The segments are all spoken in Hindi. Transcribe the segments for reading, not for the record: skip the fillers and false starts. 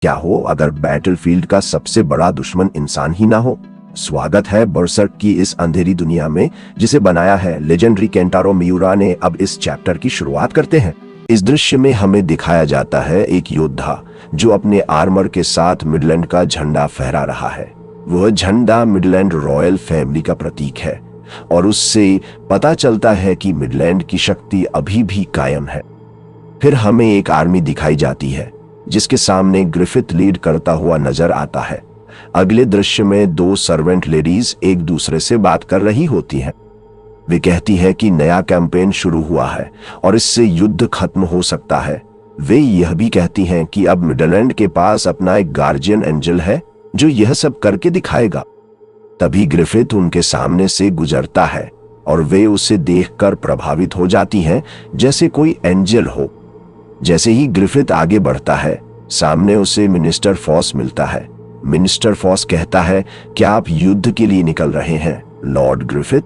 क्या हो अगर बैटलफील्ड का सबसे बड़ा दुश्मन इंसान ही ना हो। स्वागत है बरसर्क की इस अंधेरी दुनिया में जिसे बनाया है लेजेंडरी केंटारो मियुरा ने। अब इस चैप्टर की शुरुआत करते हैं। इस दृश्य में हमें दिखाया जाता है एक योद्धा जो अपने आर्मर के साथ मिडलैंड का झंडा फहरा रहा है। वह झंडा मिडलैंड रॉयल फैमिली का प्रतीक है और उससे पता चलता है कि मिडलैंड की शक्ति अभी भी कायम है। फिर हमें एक आर्मी दिखाई जाती है जिसके सामने ग्रिफिथ लीड करता हुआ नजर आता है। अगले दृश्य में दो सर्वेंट लेडीज एक दूसरे से बात कर रही होती हैं। वे कहती है कि नया कैंपेन शुरू हुआ है और इससे युद्ध खत्म हो सकता है। वे यह भी कहती हैं कि अब मिडलैंड के पास अपना एक गार्जियन एंजल है जो यह सब करके दिखाएगा। तभी ग्रिफिथ उनके सामने से गुजरता है और वे उसे देखकर प्रभावित हो जाती हैं जैसे कोई एंजल हो। जैसे ही ग्रिफिथ आगे बढ़ता है सामने उसे मिनिस्टर फॉस मिलता है। मिनिस्टर फॉस कहता है, क्या आप युद्ध के लिए निकल रहे हैं लॉर्ड ग्रिफिथ?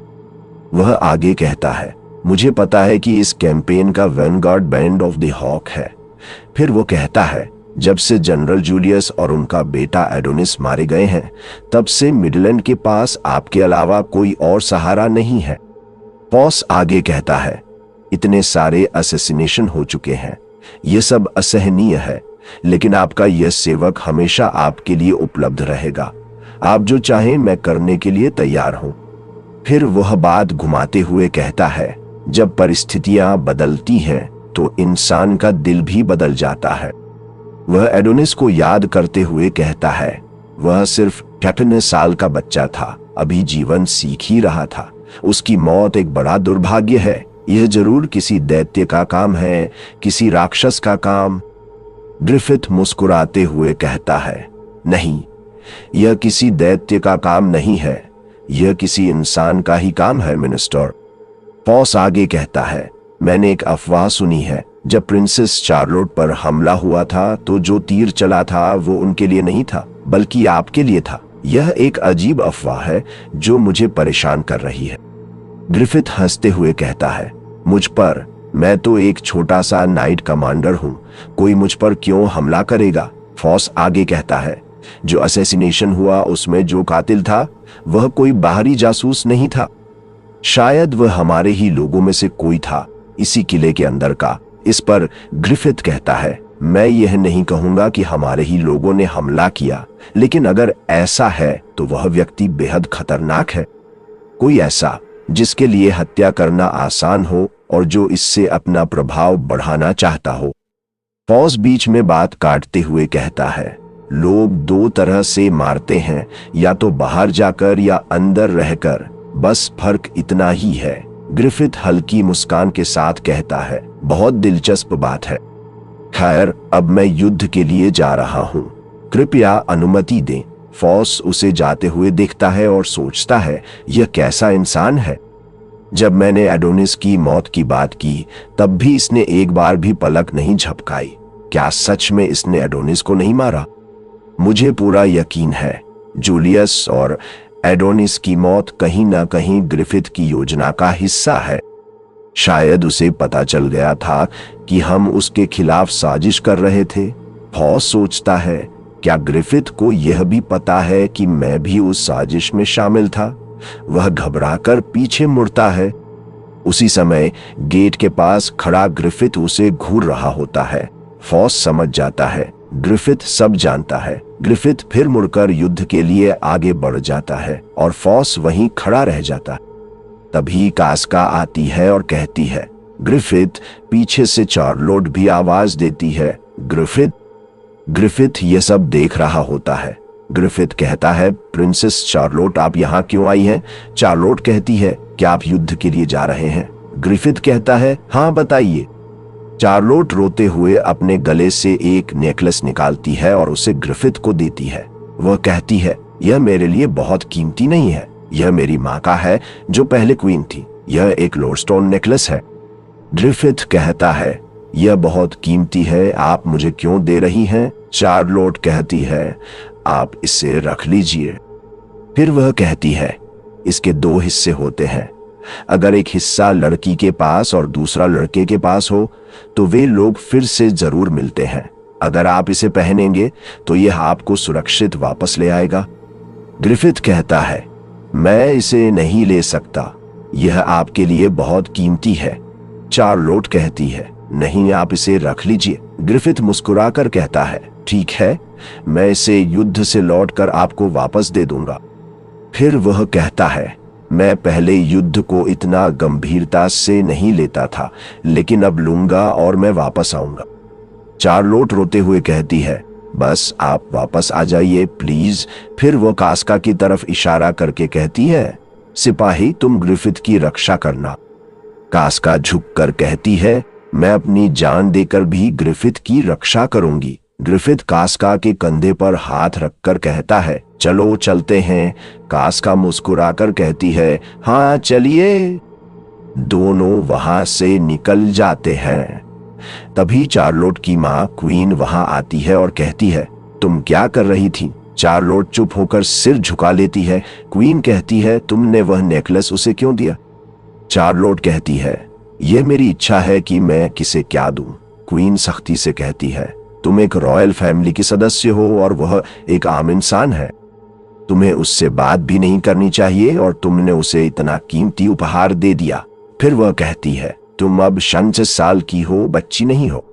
वह आगे कहता है, मुझे पता है कि इस कैंपेन का vanguard band of the hawk है। फिर वो कहता है, जब से जनरल जूलियस और उनका बेटा एडोनिस मारे गए हैं तब से मिडलैंड के पास आपके अलावा कोई और सहारा नहीं है। फॉस आगे कहता है, इतने सारे असैसिनेशन हो चुके हैं, यह सब असहनीय है, लेकिन आपका यह सेवक हमेशा आपके लिए उपलब्ध रहेगा। आप जो चाहें मैं करने के लिए तैयार हूं। फिर वह बात घुमाते हुए कहता है, जब परिस्थितियां बदलती हैं तो इंसान का दिल भी बदल जाता है। वह एडोनिस को याद करते हुए कहता है, वह सिर्फ 58 साल का बच्चा था, अभी जीवन सीख ही रहा था। उसकी मौत एक बड़ा दुर्भाग्य है। यह जरूर किसी दैत्य का काम है, किसी राक्षस का काम। ग्रिफिथ मुस्कुराते हुए कहता है, नहीं, यह किसी दैत्य का काम नहीं है, यह किसी इंसान का ही काम है मिनिस्टर। फॉस आगे कहता है, मैंने एक अफवाह सुनी है, जब प्रिंसेस चार्लोट पर हमला हुआ था तो जो तीर चला था वो उनके लिए नहीं था बल्कि आपके लिए था। यह एक अजीब अफवाह है जो मुझे परेशान कर रही है। ग्रिफिथ हंसते हुए कहता है, मुझ पर? मैं तो एक छोटा सा नाइट कमांडर हूं, कोई मुझ पर क्यों हमला करेगा? फॉस आगे कहता है, जो असैसिनेशन हुआ उसमें जो कातिल था वह कोई बाहरी जासूस नहीं था, शायद वह हमारे ही लोगों में से कोई था, इसी किले के अंदर का। इस पर ग्रिफिथ कहता है, मैं यह नहीं कहूंगा कि हमारे ही लोगों ने हमला किया, लेकिन अगर ऐसा है तो वह व्यक्ति बेहद खतरनाक है। कोई ऐसा जिसके लिए हत्या करना आसान हो और जो इससे अपना प्रभाव बढ़ाना चाहता हो। फॉस बीच में बात काटते हुए कहता है, लोग दो तरह से मारते हैं, या तो बाहर जाकर या अंदर रहकर, बस फर्क इतना ही है। ग्रिफिथ हल्की मुस्कान के साथ कहता है, बहुत दिलचस्प बात है। खैर, अब मैं युद्ध के लिए जा रहा हूं, कृपया अनुमति दें। फॉस उसे जाते हुए देखता है और सोचता है, यह कैसा इंसान है। जब मैंने एडोनिस की मौत की बात की तब भी इसने एक बार भी पलक नहीं झपकाई। क्या सच में इसने एडोनिस को नहीं मारा? मुझे पूरा यकीन है जूलियस और एडोनिस की मौत कहीं ना कहीं ग्रिफिथ की योजना का हिस्सा है। शायद उसे पता चल गया था कि हम उसके खिलाफ साजिश कर रहे थे। फॉस सोचता है, क्या ग्रिफिथ को यह भी पता है कि मैं भी उस साजिश में शामिल था? वह घबराकर पीछे मुड़ता है। उसी समय गेट के पास खड़ा ग्रिफिथ उसे घूर रहा होता है। फॉस समझ जाता है ग्रिफिथ सब जानता है। ग्रिफिथ फिर मुड़कर युद्ध के लिए आगे बढ़ जाता है और फॉस वहीं खड़ा रह जाता है। तभी कास्का आती है और कहती है, ग्रिफिथ। पीछे से चार्लोट भी आवाज देती है, ग्रिफिथ। ग्रिफिथ यह सब देख रहा होता है। ग्रिफिथ कहता है, प्रिंसेस चार्लोट आप यहाँ क्यों आई हैं? चार्लोट कहती है, क्या आप युद्ध के लिए जा रहे हैं? ग्रिफिथ कहता है, हाँ बताइए। चार्लोट रोते हुए अपने गले से एक नेकलेस निकालती है और उसे ग्रिफिथ को देती है। वह कहती है, यह मेरे लिए बहुत कीमती नहीं है, यह मेरी माँ का है जो पहले क्वीन थी। यह एक लोडस्टोन नेकलेस है। ग्रिफिथ कहता है, यह बहुत कीमती है, आप मुझे क्यों दे रही हैं? चार्लोट कहती है, आप इसे रख लीजिए। फिर वह कहती है, इसके दो हिस्से होते हैं, अगर एक हिस्सा लड़की के पास और दूसरा लड़के के पास हो तो वे लोग फिर से जरूर मिलते हैं। अगर आप इसे पहनेंगे तो यह आपको सुरक्षित वापस ले आएगा। ग्रिफिथ कहता है, मैं इसे नहीं ले सकता, यह आपके लिए बहुत कीमती है। चार्लोट कहती है, नहीं, आप इसे रख लीजिए। ग्रिफिथ मुस्कुराकर कहता है, ठीक है, मैं इसे युद्ध से लौटकर आपको वापस दे दूंगा। फिर वह कहता है, मैं पहले युद्ध को इतना गंभीरता से नहीं लेता था, लेकिन अब लूंगा और मैं वापस आऊंगा। चार्लोट रोते हुए कहती है, बस आप वापस आ जाइए प्लीज। फिर वह कास्का की तरफ इशारा करके कहती है, सिपाही, तुम ग्रिफिथ की रक्षा करना। कास्का झुककर कहती है, मैं अपनी जान देकर भी ग्रिफिथ की रक्षा करूंगी। ग्रिफिथ कास्का के कंधे पर हाथ रखकर कहता है, चलो चलते हैं। कास्का मुस्कुराकर कहती है, हाँ चलिए। दोनों वहां से निकल जाते हैं। तभी चार्लोट की माँ क्वीन वहां आती है और कहती है, तुम क्या कर रही थी? चार्लोट चुप होकर सिर झुका लेती है। क्वीन कहती है, तुमने वह नेकलेस उसे क्यों दिया? चार्लोट कहती है, यह मेरी इच्छा है कि मैं किसे क्या दूं। क्वीन सख्ती से कहती है, तुम एक रॉयल फैमिली की सदस्य हो और वह एक आम इंसान है। तुम्हें उससे बात भी नहीं करनी चाहिए और तुमने उसे इतना कीमती उपहार दे दिया। फिर वह कहती है, तुम अब 36 साल की हो, बच्ची नहीं हो,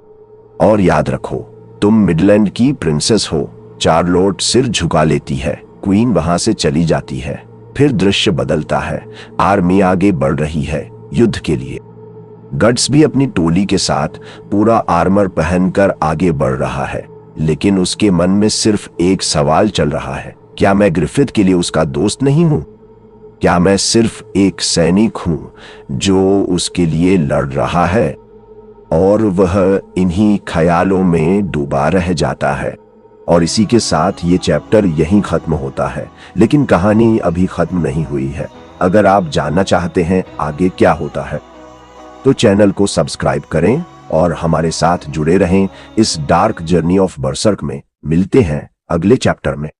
और याद रखो तुम मिडलैंड की प्रिंसेस हो। चार्लोट सिर झुका लेती है। क्वीन वहां से चली जाती है। फिर दृश्य बदलता है। आर्मी आगे बढ़ रही है युद्ध के लिए। गट्स भी अपनी टोली के साथ पूरा आर्मर पहनकर आगे बढ़ रहा है, लेकिन उसके मन में सिर्फ एक सवाल चल रहा है, क्या मैं ग्रिफिथ के लिए उसका दोस्त नहीं हूं? क्या मैं सिर्फ एक सैनिक हूं जो उसके लिए लड़ रहा है? और वह इन्हीं ख्यालों में डूबा रह जाता है। और इसी के साथ ये चैप्टर यहीं खत्म होता है, लेकिन कहानी अभी खत्म नहीं हुई है। अगर आप जानना चाहते हैं आगे क्या होता है तो चैनल को सब्सक्राइब करें और हमारे साथ जुड़े रहें इस डार्क जर्नी ऑफ बर्सर्क में। मिलते हैं अगले चैप्टर में।